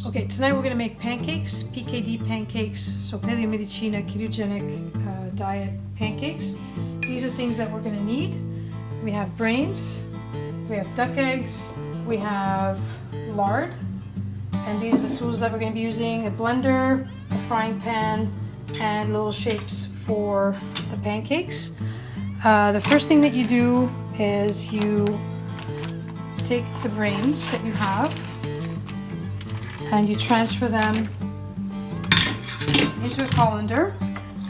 Okay, tonight we're going to make pancakes, PKD pancakes, so Paleomedicina Ketogenic diet pancakes. These are things that we're going to need. We have brains, we have duck eggs, we have lard, and these are the tools that we're going to be using: a blender, a frying pan, and little shapes for the pancakes. The first thing that you do is you take the brains that you have and you transfer them into a colander.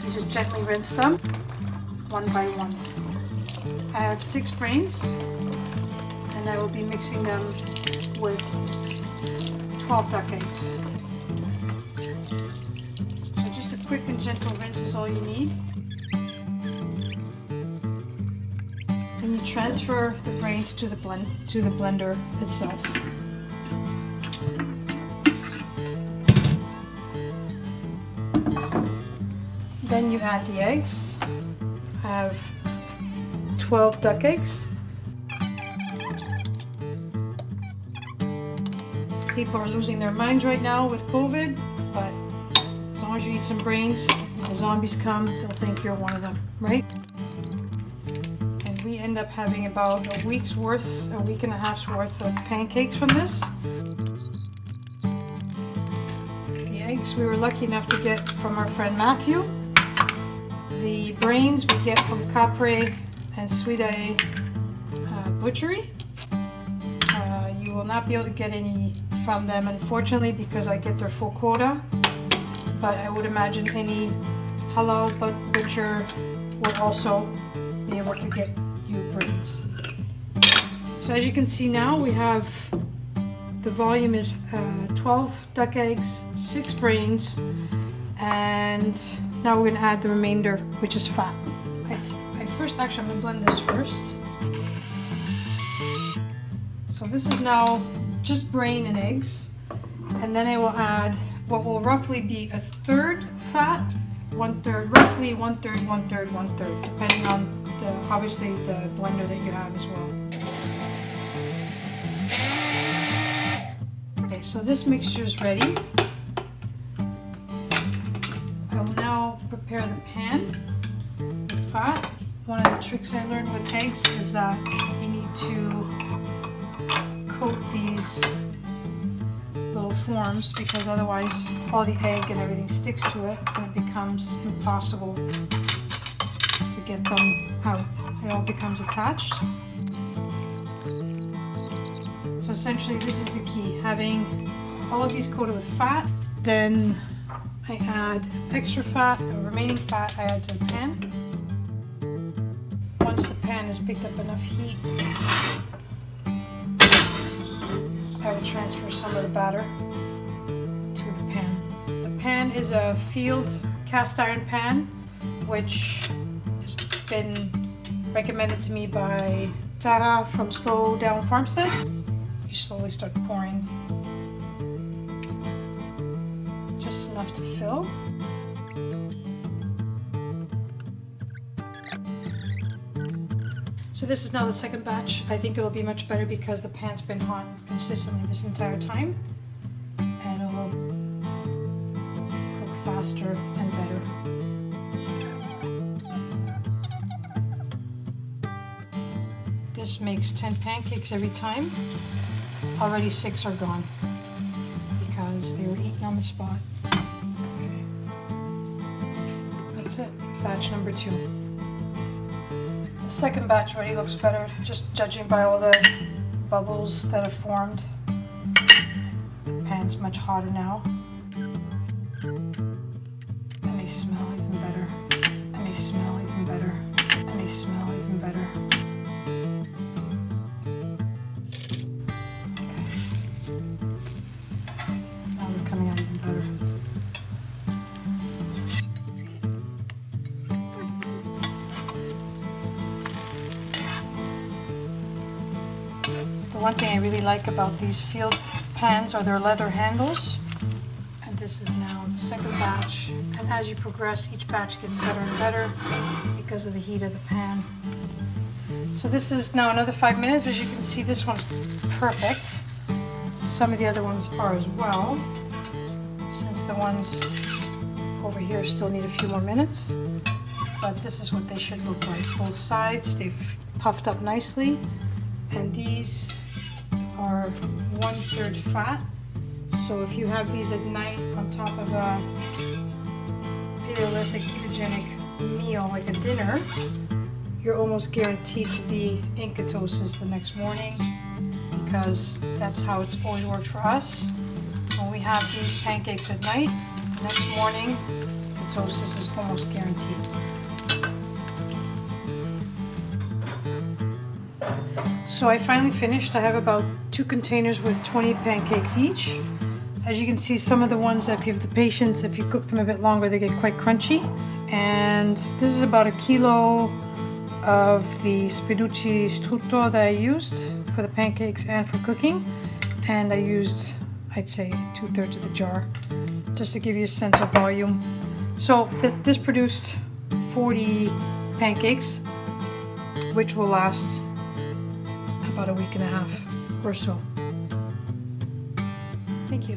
You just gently rinse them one by one. I have 6 brains and I will be mixing them with 12 duck eggs. So just a quick and gentle rinse is all you need. And you transfer the brains to the blender itself. Then you add the eggs. I have 12 duck eggs. People are losing their minds right now with COVID, but as long as you eat some brains, when the zombies come, they'll think you're one of them, right? And we end up having about a week and a half's worth of pancakes from this. The eggs we were lucky enough to get from our friend Matthew. The brains we get from Capre and Sweet Butchery. You will not be able to get any from them, unfortunately, because I get their full quota. But I would imagine any halal butcher will also be able to get you brains. So as you can see now, we have the volume is 12 duck eggs, 6 brains, and now we're going to add the remainder, which is fat. I'm going to blend this first. So this is now just brain and eggs, and then I will add what will roughly be a third fat, roughly one third, depending on obviously the blender that you have as well. Okay, so this mixture is ready. I will now prepare the pan with fat. One of the tricks I learned with eggs is that you need to coat these little forms, because otherwise all the egg and everything sticks to it and it becomes impossible to get them out. It all becomes attached. So essentially this is the key, having all of these coated with fat. Then I add extra fat, the remaining fat I add to the pan. Once the pan has picked up enough heat, I will transfer some of the batter to the pan. The pan is a field cast iron pan, which has been recommended to me by Tara from Slow Down Farmstead. You slowly start pouring just enough to fill. So this is now the second batch. I think it'll be much better because the pan's been hot consistently this entire time, and it will cook faster and better. This makes 10 pancakes every time. Already 6 are gone because they were eaten on the spot. Okay. That's it. Batch number 2. The second batch already looks better, just judging by all the bubbles that have formed. The pan's much hotter now. And they smell even better. And they smell even better. And they smell even better. Okay. Now they're coming out even better. One thing I really like about these field pans are their leather handles. And this is now the second batch. And as you progress, each batch gets better and better because of the heat of the pan. So this is now another 5 minutes. As you can see, this one's perfect. Some of the other ones are as well. the ones over here still need a few more minutes, but this is what they should look like. Both sides, they've puffed up nicely, and these are 1/3 fat. So if you have these at night on top of a Paleolithic ketogenic meal, like a dinner, you're almost guaranteed to be in ketosis the next morning, because that's how it's always worked for us. When we have these pancakes at night, the next morning, ketosis is almost guaranteed. So I finally finished. I have about 2 containers with 20 pancakes each. As you can see, some of the ones that give the patients, if you cook them a bit longer, they get quite crunchy. And this is about 1 kilo of the spediucci strutto that I used for the pancakes and for cooking. And I used, I'd say, 2/3 of the jar, just to give you a sense of volume. So this produced 40 pancakes, which will last about a week and a half or so. Thank you.